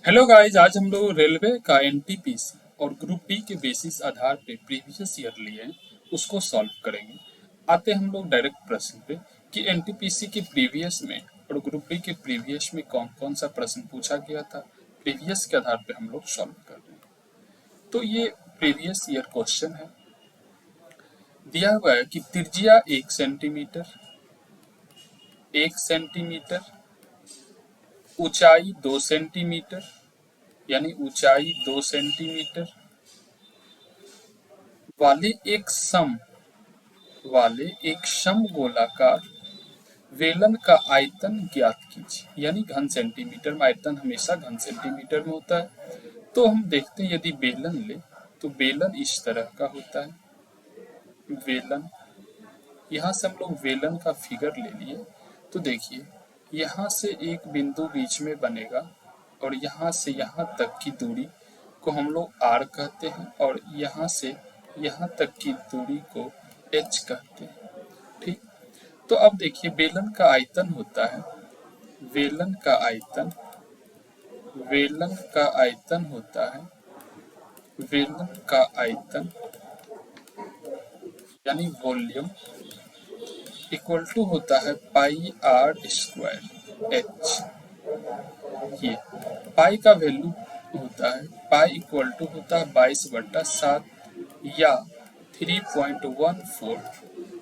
Hello guys, आज हम लोग रेलवे का एनटीपीसी और ग्रुप डी के बेसिस आधार पे प्रीवियस ईयर लिए हैं, उसको सॉल्व करेंगे। आते हम लोग डायरेक्ट प्रश्न पे कि एनटीपीसी के प्रीवियस में और ग्रुप डी के प्रीवियस में कौन कौन सा प्रश्न पूछा गया था। प्रीवियस के आधार पे हम लोग सॉल्व कर रहे हैं। तो ये प्रीवियस ईयर क्वेश्चन है। दिया हुआ है कि त्रिज्या 1 सेंटीमीटर, 1 सेंटीमीटर, ऊंचाई 2 सेंटीमीटर, यानी ऊंचाई 2 सेंटीमीटर वाले एक सम गोलाकार वेलन का आयतन ज्ञात कीजिए। यानी घन सेंटीमीटर में, आयतन हमेशा घन सेंटीमीटर में होता है। तो हम देखते हैं, यदि बेलन ले तो बेलन इस तरह का होता है। वेलन, यहाँ से हम लोग वेलन का फिगर ले लिए। तो देखिए, यहाँ से एक बिंदु बीच में बनेगा और यहाँ से यहाँ तक की दूरी को हम लोग आर कहते हैं और यहाँ से यहाँ तक की दूरी को एच कहते हैं। ठीक। तो अब देखिए, बेलन का आयतन होता है, वेलन का आयतन, वेलन का आयतन होता है, वेलन का आयतन यानी वॉल्यूम इक्वल टू होता है पाई आर स्क्वायर एच। ये पाई का वैल्यू होता है, पाई इक्वल टू होता है 22/7 या 3.14।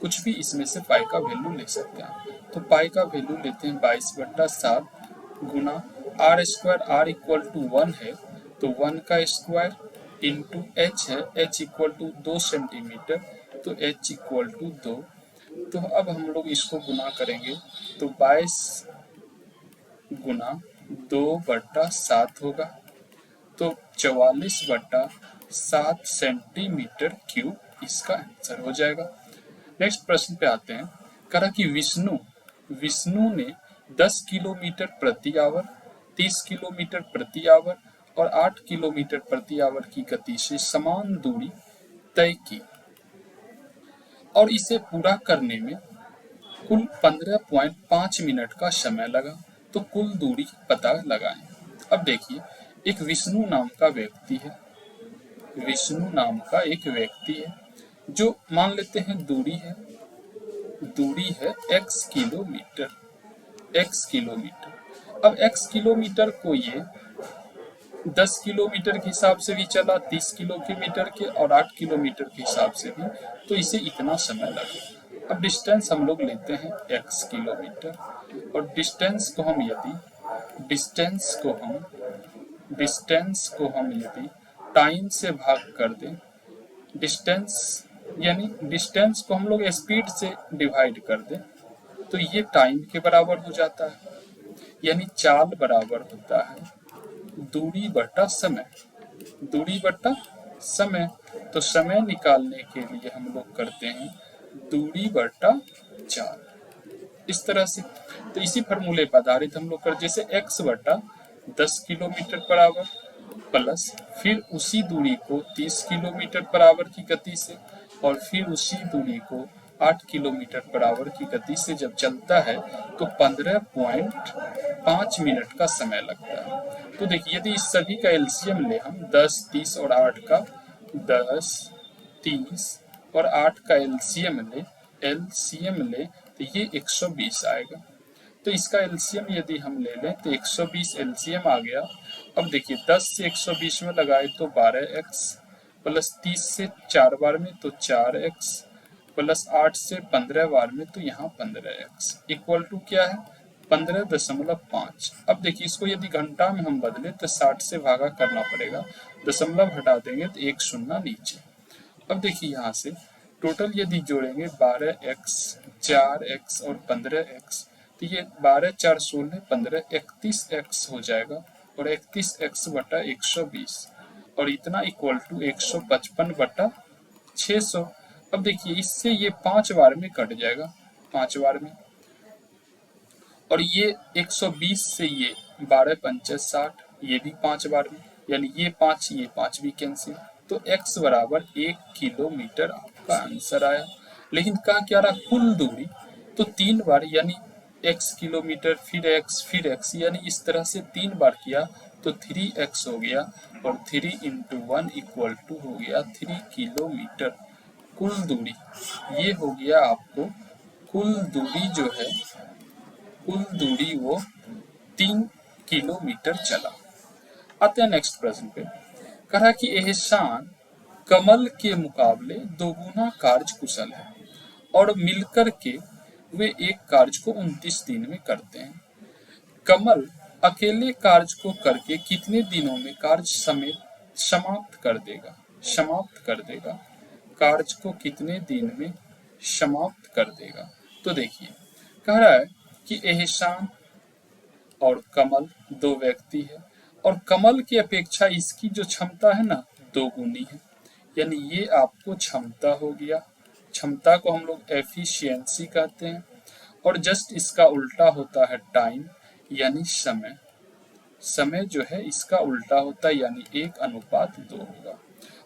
कुछ भी इसमें से पाई का वैल्यू ले सकते हैं। तो पाई का वैल्यू लेते हैं 22/7 गुना R square, R equal to 1 है तो 1 का स्क्वायर इंटू एच है, एच इक्वल टू 2 सेंटीमीटर तो एच इक्वल टू 2। तो अब हम लोग इसको गुना करेंगे तो 22 गुना 2/7 होगा, तो 44/7 सेंटीमीटर क्यूब इसका आंसर हो जाएगा। नेक्स्ट प्रश्न पे आते हैं। कहा कि विष्णु ने 10 किलोमीटर प्रति आवर, 30 किलोमीटर प्रति आवर और 8 किलोमीटर प्रति आवर की गति से समान दूरी तय की और इसे पूरा करने में कुल 15.5 मिनट का समय लगा। तो कुल दूरी पता लगाएं। अब देखिए, एक विष्णु नाम का व्यक्ति है, विष्णु नाम का एक व्यक्ति है जो मान लेते हैं दूरी है x किलोमीटर, x किलोमीटर। अब x किलोमीटर को ये 10 किलोमीटर के हिसाब से भी चला, 30 किलोमीटर के और 8 किलोमीटर के हिसाब से भी, तो इसे इतना समय लगा। अब डिस्टेंस हम लोग लेते हैं x किलोमीटर और डिस्टेंस को हम यदि टाइम से भाग कर दें, डिस्टेंस को हम लोग स्पीड से डिवाइड कर दें तो ये टाइम के बराबर हो जाता है। यानी चाल बराबर होता है दूरी बटा समय, दूरी बटा समय। तो समय निकालने के लिए हम लोग करते हैं दूरी बटा चाल, इस तरह से। तो इसी फॉर्मूले पर आधारित हम लोग कर, जैसे x बटा 10 किलोमीटर पर आवर प्लस फिर उसी दूरी को 30 किलोमीटर पर आवर की गति से और फिर उसी दूरी को 8 किलोमीटर पर आवर की गति से जब चलता है तो 15.5 मिनट का समय लगता है। तो देखिए, यदि इस सभी का एलसीएम ले हम 10, 30 और 8 का, 10, 30 और 8 का एलसीएम ले तो ये 120 आएगा। तो इसका एलसीएम यदि हम ले लें तो 120 एलसीएम आ गया। अब देखिए, 10 से 120 में लगाए तो 12x प्लस 30 से 4 बार में तो 4x प्लस 8 से 15 बार में तो यहाँ 15x इक्वल टू क्या है 15.5। अब देखिए, इसको यदि घंटा में हम बदले तो 60 से भागा करना पड़ेगा, दशमलव हटा देंगे तो एक शून्य नीचे। अब देखिए, यहाँ से टोटल यदि जोड़ेंगे 12x, 4x और 15x तो ये 12, 4, 16, 15, 31x हो जाएगा और 31x बटा 120 और इतना इक्वल टू 155/600। अब देखिए, इससे ये 5 बार में कट जाएगा, 5 बार में, और ये 120 से ये 12 पंचे 60, ये भी 5 बार में, यानी ये 5 भी कैंसिल। तो x बराबर 1 किलोमीटर आपका आंसर आया। लेकिन कहा क्या रहा, कुल दूरी तो 3 बार यानी x किलोमीटर, फिर x, यानी इस तरह से 3 बार किया तो 3x हो गया, और 3 इंटू 1 इक्वल टू हो गया 3 किलोमीटर। कुल दूरी ये हो गया आपको, कुल दूरी जो है, कुल दूरी वो 3 किलोमीटर चला। आते हैं नेक्स्ट प्रश्न पे। कहा कि एहसान कमल के मुकाबले दोगुना कार्य कुशल है और मिलकर के वे एक कार्य को 29 दिन में करते हैं। कमल अकेले कार्य को करके कितने दिनों में कार्य समेत समाप्त कर देगा? समाप्त कर देगा, कार्य को कितने दिन में समाप्त कर देगा? तो देखिए, कह रहा है कि एहसान और कमल दो व्यक्ति है, और कमल की अपेक्षा इसकी जो क्षमता है ना, दोगुनी है, यानी ये आपको क्षमता हो गया। क्षमता को हम लोग एफिशिएंसी कहते हैं, और जस्ट इसका उल्टा होता है टाइम, यानी समय। समय जो है इसका उल्टा होता है, यानी 1:2 होगा।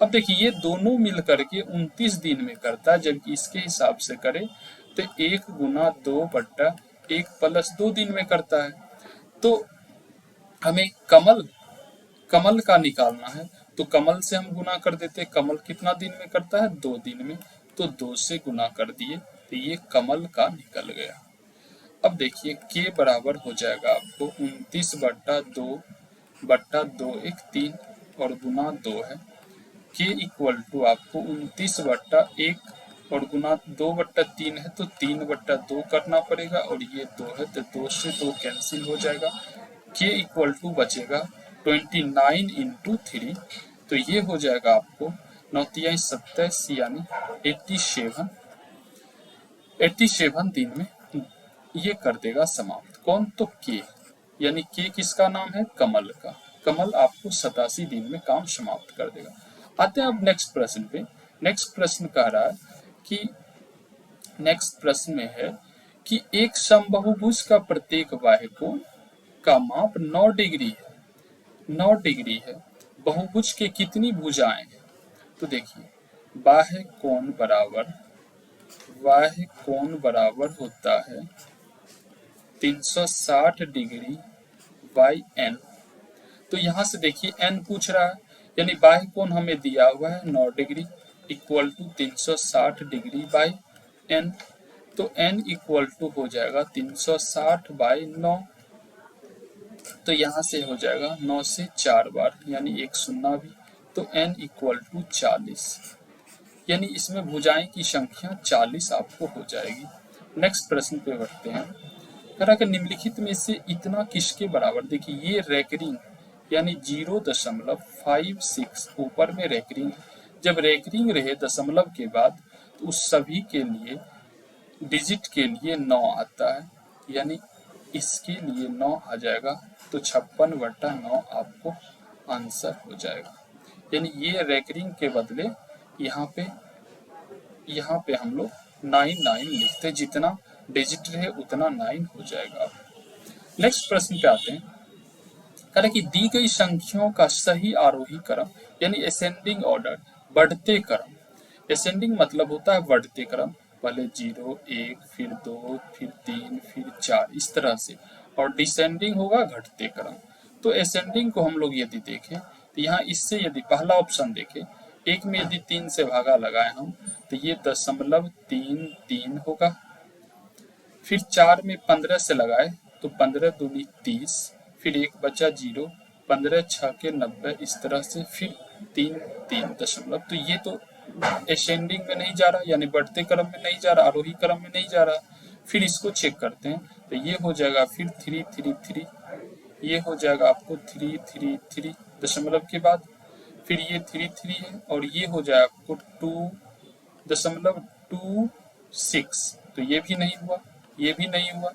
अब देखिए, ये दोनों मिल करके 29 दिन में करता है, जबकि इसके हिसाब से करे तो 1 गुना 2 बट्टा 1 प्लस 2 दिन में करता है। तो हमें कमल का निकालना है, तो कमल से हम गुना कर देते। कमल कितना दिन में करता है? 2 दिन में, तो 2 से गुना कर दिए, तो ये कमल का निकल गया। अब देखिए, के बराबर हो जाएगा आपको 29/2 1 3 और गुना 2 है। के इक्वल टू आपको 29/1 और गुना 2/3 है, तो 3/2 करना पड़ेगा, और ये 2 है तो 2 से 2 कैंसिल हो जाएगा। के इक्वल टू बचेगा 29 इंटू 3, तो ये हो जाएगा आपको 9 27, यानी 87 दिन में ये कर देगा समाप्त। कौन? तो के, यानी के किसका नाम है? कमल का। कमल आपको 87 दिन में काम समाप्त कर देगा। आते हैं अब नेक्स्ट प्रश्न पे। नेक्स्ट प्रश्न कह रहा है कि, नेक्स्ट प्रश्न में है कि एक समबाहुभुज का प्रत्येक बाह्य कोण का माप 9 डिग्री है। 9 डिग्री है। बहुभुज के कितनी भुजाएं हैं? तो देखिए, बाह्य कोण बराबर होता है 360 डिग्री बाई एन। तो यहां से देखिए, एन पूछ रहा है, यानी बाह्य कोण हमें दिया हुआ है 9 degree equal to 360 degree by N. तो एन इक्वल टू हो जाएगा 360 बाई 9, तो यहाँ से हो जाएगा 9 से 4 बार, यानी 1 शून्य भी, तो एन इक्वल टू 40, यानी इसमें भुजाएं की संख्या 40 आपको हो जाएगी। नेक्स्ट प्रश्न पे बढ़ते हैं। कह कि निम्नलिखित में से इतना किसके बराबर? देखिए, ये रैकरिंग यानी 0.56 ऊपर में रैकरिंग। जब रैकरिंग रहे दशमलव के बाद, तो उस सभी के लिए डिजिट के लिए 9 आता है, यानी इसके लिए 9 आ जाएगा, तो 56/9 आपको आंसर हो जाएगा। यानी ये रैकरिंग के बदले यहाँ पे हम लोग 9 लिखते, जितना डिजिट रहे उतना 9 हो जाएगा। नेक्स्ट प्रश्न पे आते हैं। कह रहे कि दी गई संख्याओं का सही आरोही क्रम, यानी असेंडिंग ऑर्डर, बढ़ते क्रम। असेंडिंग मतलब होता है बढ़ते क्रम, पहले 0 1 फिर 2 फिर 3 फिर 4 इस तरह से, और डिसेंडिंग होगा घटते क्रम। तो असेंडिंग को हम लोग यदि देखें तो यहाँ इससे यदि पहला ऑप्शन देखें, 1 में यदि 3 से भागा लगाए हम, तो ये 0.33 होगा। फिर 4 में 15 से लगाए तो 15 दूनी 30, फिर 1 बचा 0, 15 6 के 90, इस तरह से, फिर 3 दशमलव। तो ये तो असेंडिंग में नहीं जा रहा, यानी बढ़ते क्रम में नहीं जा रहा, आरोही क्रम में नहीं जा रहा। फिर इसको चेक करते हैं, तो ये हो जाएगा फिर 333, ये हो जाएगा आपको 333 दशमलव के बाद, फिर ये 33 है, और ये हो जाएगा आपको 2.26, तो ये भी नहीं हुआ, ये भी नहीं हुआ।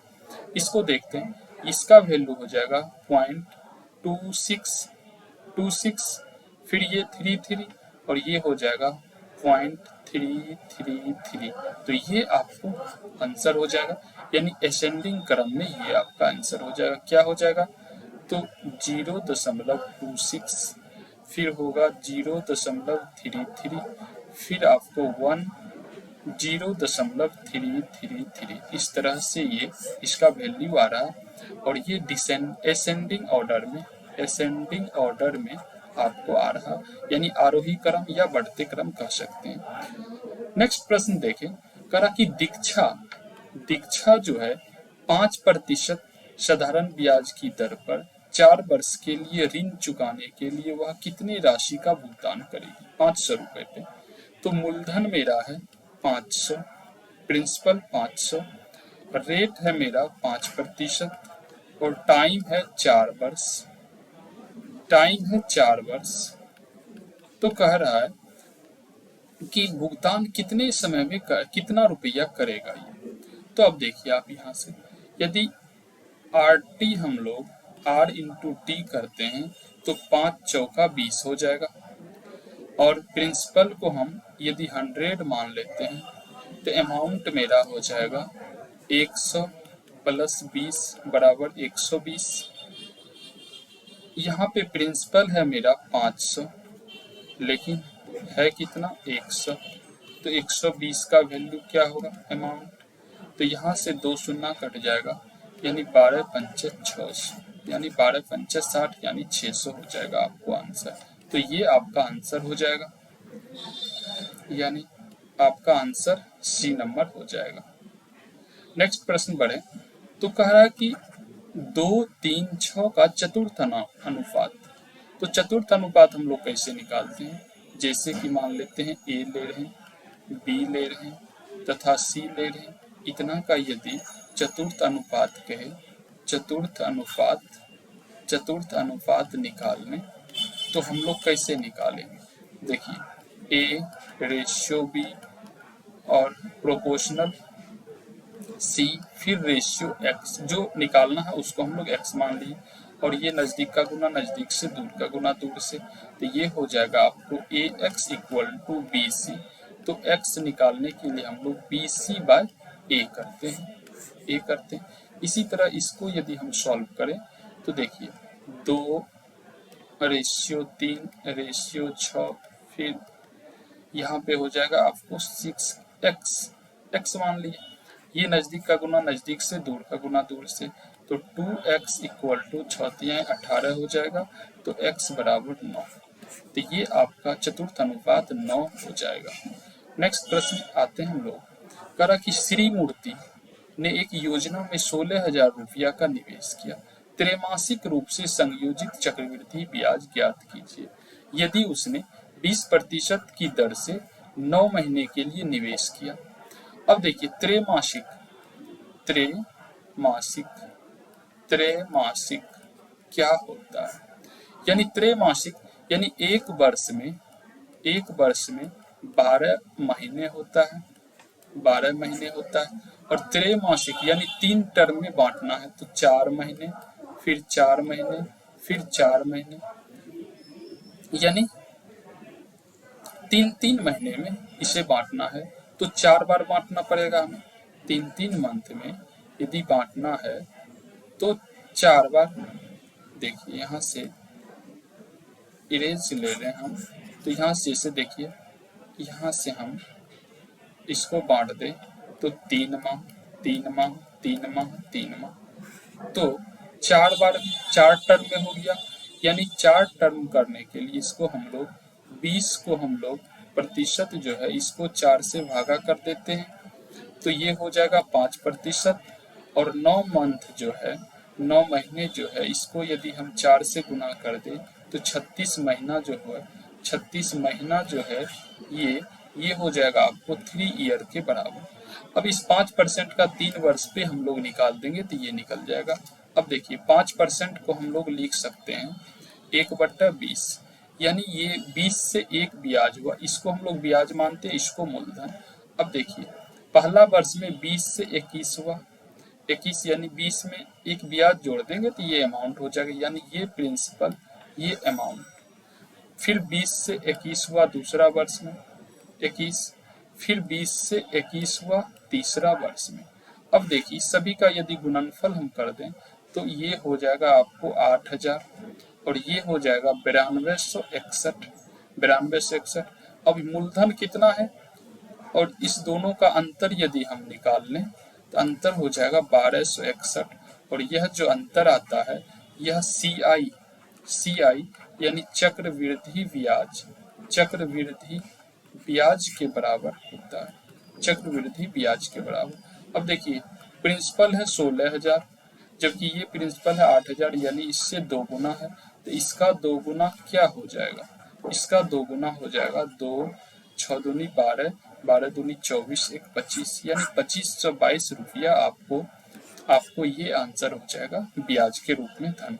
इसको देखते हैं, इसका वैल्यू हो जाएगा 0.2626, फिर ये 33, और ये हो जाएगा 0.333, तो ये आपको आंसर हो जाएगा। यानी असेंडिंग क्रम में ये आपका आंसर हो जाएगा। क्या हो जाएगा? तो 0.26, फिर होगा 0.33, फिर आपको 1 0.333 इस तरह से ये इसका वैल्यू आ रहा है। और ये असेंडिंग ऑर्डर में आपको आ रहा, यानी आरोही क्रम या बढ़ते क्रम कह सकते हैं। नेक्स्ट प्रश्न देखें, करा कि दीक्षा जो है 5% साधारण ब्याज की दर पर 4 वर्ष के लिए ऋण चुकाने के लिए वह कितनी राशि का भुगतान करेगी? 500 रुपए पे। तो मूलधन मेरा है 500, प्रिंसिपल 500, रेट है मेरा 5% और टाइम है 4 वर्ष। तो कह रहा है कि भुगतान कितने समय में कितना रुपया करेगा ये। तो अब देखिए आप यहाँ से, यदि RT हम लोग R इंटू टी करते हैं तो 5 चौका 20 हो जाएगा। और प्रिंसिपल को हम यदि 100 मान लेते हैं तो अमाउंट मेरा हो जाएगा 100 प्लस 20 बराबर 120। यहाँ पे प्रिंसिपल है मेरा 500, लेकिन है कितना 100, तो 120 का वैल्यू क्या होगा अमाउंट। तो यहाँ से 2 शून्य कट जाएगा, यानी 12 पंचे 600, यानी 12 पंचे 60, यानी 600 हो जाएगा आपको आंसर। तो ये आपका आंसर हो जाएगा, यानी आपका आंसर सी नंबर हो जाएगा। नेक्स्ट प्रश्न बढ़े तो कह रहा है कि 2, 3, 6 का चतुर्थ अनुपात। तो चतुर्थ अनुपात हम लोग कैसे निकालते हैं? जैसे कि मान लेते हैं ए ले रहे हैं, बी ले रहे हैं तथा सी ले रहे हैं। इतना का यदि चतुर्थ अनुपात निकालने तो हम लोग कैसे निकालेंगे? देखिए, ए रेशियो बी और प्रोपोर्शनल सी, फिर रेशियो एक्स। जो निकालना है उसको हम लोग एक्स मान लिए, और ये नजदीक का गुना नजदीक से, दूर का गुना दूर से। तो ये हो जाएगा आपको A X equal to B C. तो एक्स निकालने के लिए हम लोग बी सी बाय ए करते हैं, इसी तरह इसको यदि हम सॉल्व करें तो देखिए 2 रेशियो 3 रेशियो 6, फिर यहाँ पे हो जाएगा आपको 6x मान लिए। ये नजदीक का गुना नजदीक से, दूर का गुना दूर से। तो 2x इक्वल टू 18 हो जाएगा, तो x बराबर 9। तो ये आपका चतुर्थ अनुपात 9 हो जाएगा। नेक्स्ट प्रश्न आते हैं हम लोग, करा कि श्री मूर्ति ने एक योजना में 16,000 रुपया का निवेश किया। त्रैमासिक रूप से संयोजित चक्रवृद्धि ब्याज ज्ञात कीजिए। यदि उसने 20% की दर से 9 महीने के लिए निवेश किया। अब देखिए त्रैमासिक क्या होता है? यानी त्रैमासिक यानी एक वर्ष में 12 महीने होता है, और त्रैमासिक यानी 3 टर्म में बांटना है। तो 4 महीने, फिर 4 महीने, फिर 4 महीने, यानी 3 महीने में इसे बांटना है। तो 4 बार बांटना पड़ेगा हमें। 3 मंथ में यदि बांटना है तो 4 बार। देखिए यहाँ से इरेज ले रहे हैं हम, तो यहाँ से इसे देखिए, यहाँ से हम इसको बांट दें तो 3 माह, तो 4 बार 4 टर्म में हो गया। यानी 4 टर्म करने के लिए इसको हम लोग 20 को हम लोग प्रतिशत जो है इसको 4 से भागा कर देते हैं, तो ये हो जाएगा 5%। और 9 मंथ जो है, 9 महीने जो है, इसको यदि हम 4 से गुना कर दें तो 36 महीना जो है ये हो जाएगा आपको 3 ईयर के बराबर। अब इस 5% का 3 वर्ष पे हम लोग निकाल देंगे तो ये निकल जाएगा। अब देखिए 5% को हम लोग लिख सकते हैं 1/20, यानी ये 20 से 1 ब्याज हुआ, इसको हम लोग ब्याज मानते हैं, इसको मूलधन। अब देखिए पहला वर्ष में 20 से 21 हुआ, 21 यानी 20 में 1 ब्याज जोड़ देंगे तो ये अमाउंट हो जाएगा, यानी ये प्रिंसिपल, ये अमाउंट। फिर 20 से 21 हुआ दूसरा वर्ष में 21, फिर 20 से 21 हुआ तीसरा वर्ष में। अब देखिए सभी का यदि गुणनफल हम कर दें तो ये हो जाएगा आपको 8000, और ये हो जाएगा 9261। अब मूलधन कितना है? और इस दोनों का अंतर यदि हम निकाल लें तो अंतर हो जाएगा 1261, और यह जो अंतर आता है यह CI यानी चक्रवृद्धि ब्याज, चक्रवृद्धि ब्याज के बराबर होता है, चक्रवृद्धि ब्याज के बराबर। अब देखिए प्रिंसिपल है 16,000, जबकि ये प्रिंसिपल है 8,000, यानी इससे 2 गुना है, तो इसका 2 गुना क्या हो जाएगा, इसका 2 गुना हो जाएगा 2, 6 दूनी 12, 12 दूनी 24, 1 25, यानी 2522 रुपया आपको ये आंसर हो जाएगा ब्याज के रूप में धन।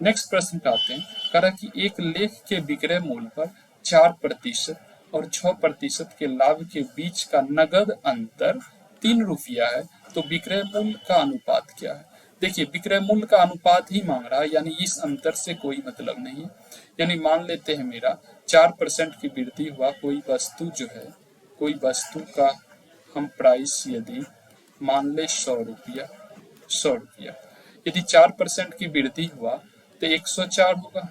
नेक्स्ट प्रश्न पे आते हैं। कह रहा कि एक लेख के विक्रय मूल्य पर 4% और 6% के लाभ के बीच का नगद अंतर 3 रुपया है, तो विक्रय मूल्य का अनुपात क्या है। देखिए विक्रय मूल्य का अनुपात ही मांग रहा है, यानी इस अंतर से कोई मतलब नहीं है। यानी मान लेते हैं मेरा 4% की वृद्धि हुआ, कोई वस्तु जो है, कोई वस्तु का हम प्राइस यदि मान ले 100 रुपया, 100 रुपया, यदि 4% की वृद्धि हुआ तो 104 होगा,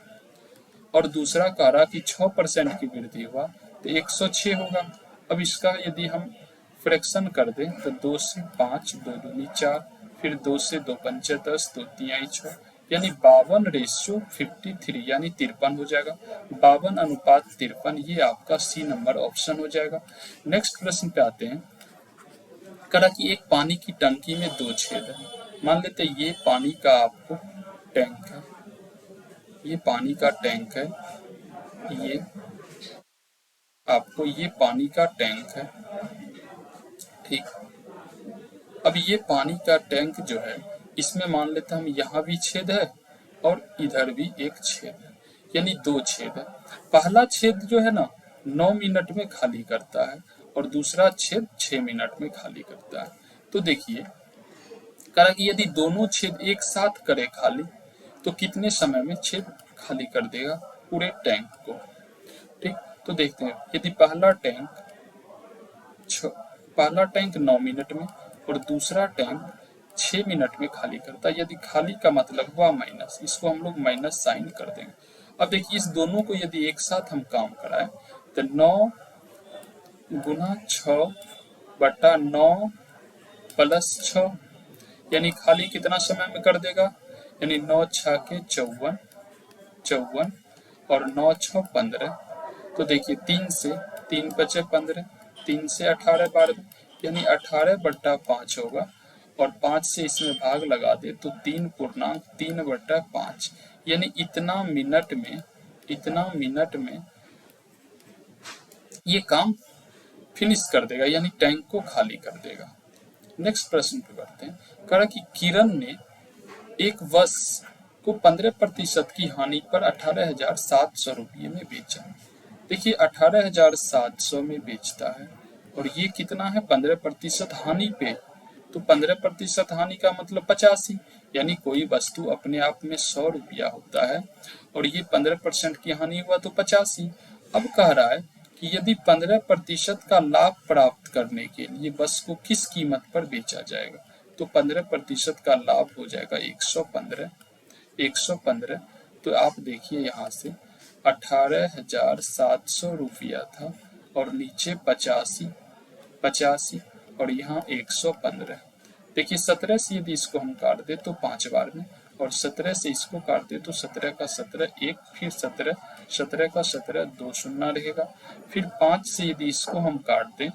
और दूसरा कह रहा कि 6% की वृद्धि हुआ तो 106 होगा। अब इसका यदि हम फ्रैक्शन कर दें तो 2 से 5, 2 दूनी 4, फिर 2 से 2 पंचे 10, 2 तिहाई 6, यानी 52:53 यानी 53 हो जाएगा। 52:53, ये आपका C नंबर ऑप्शन हो जाएगा। नेक्स्ट प्रश्न पे आते हैं। कहा कि एक पानी की टंकी में 2 छेद है। मान लेते ये पानी का आपको टैंक है, ये पानी का टैंक है, ये आपको ये पानी का टैंक है, ठीक। अब ये पानी का टैंक जो है, इसमें मान लेते हम यहाँ भी छेद है और इधर भी एक छेद है, यानी 2 छेद है। पहला छेद जो है ना 9 मिनट में खाली करता है और दूसरा छेद 6 मिनट में खाली करता है। तो देखिए कहा कि यदि दोनों छेद एक साथ करे खाली तो कितने समय में छेद खाली कर देगा पूरे टैंक को, ठीक। तो देखते हैं, यदि पहला टैंक 9 मिनट में और दूसरा टैंक 6 मिनट में खाली करता है, यदि खाली का मतलब हुआ माइनस, इसको हम लोग माइनस साइन कर देंगे। अब देखिए इस दोनों को यदि एक साथ हम काम कराएं तो 9 गुना 6/9 प्लस 6, यानी खाली कितना समय में कर देगा, यानी 9 6 के 54 और 9 6 15। तो देखिए 3 से 3 बचे 15, 3 से 18 12, यानी 18/5 होगा, और 5 से इसमें भाग लगा दे तो 3.3/5, यानी इतना मिनट में ये काम फिनिश कर देगा, यानी टैंक को खाली कर देगा। नेक्स्ट प्रश्न पे बढ़ते हैं। कहा कि किरण ने एक वर्ष को 15% की हानि पर 18,700 रुपये में बेचा। देखिए 18,700 में बेचता है और ये कितना है 15% हानि पे, तो 15% हानि का मतलब 85, यानी कोई वस्तु अपने आप में 100 रुपया होता है और ये 15% की हानि हुआ तो 85। अब कह रहा है कि यदि 15% का लाभ प्राप्त करने के लिए बस को किस कीमत पर बेचा जाएगा, तो 15% का लाभ हो जाएगा 115। तो आप देखिए यहाँ से 18,700 रुपया था और नीचे 85 और यहाँ 115। देखिए 17 से यदि इसको हम काट दे तो 5 बार में, और 17 से इसको काट दे तो 17 का 17 1, फिर 17 का 17 2 शून्य रहेगा, फिर 5 से यदि इसको हम काट दें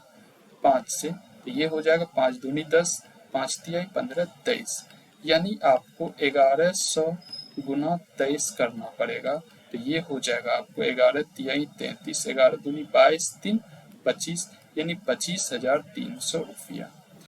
5 से तो ये हो जाएगा 5 दूनी 10, 5 तिहाई 15 23, यानी आपको 1100 गुना 23 करना पड़ेगा, तो ये हो जाएगा आपको 11 तिहाई 33, 11 दूनी 22, 3 25, यानी 25,300 रुपया।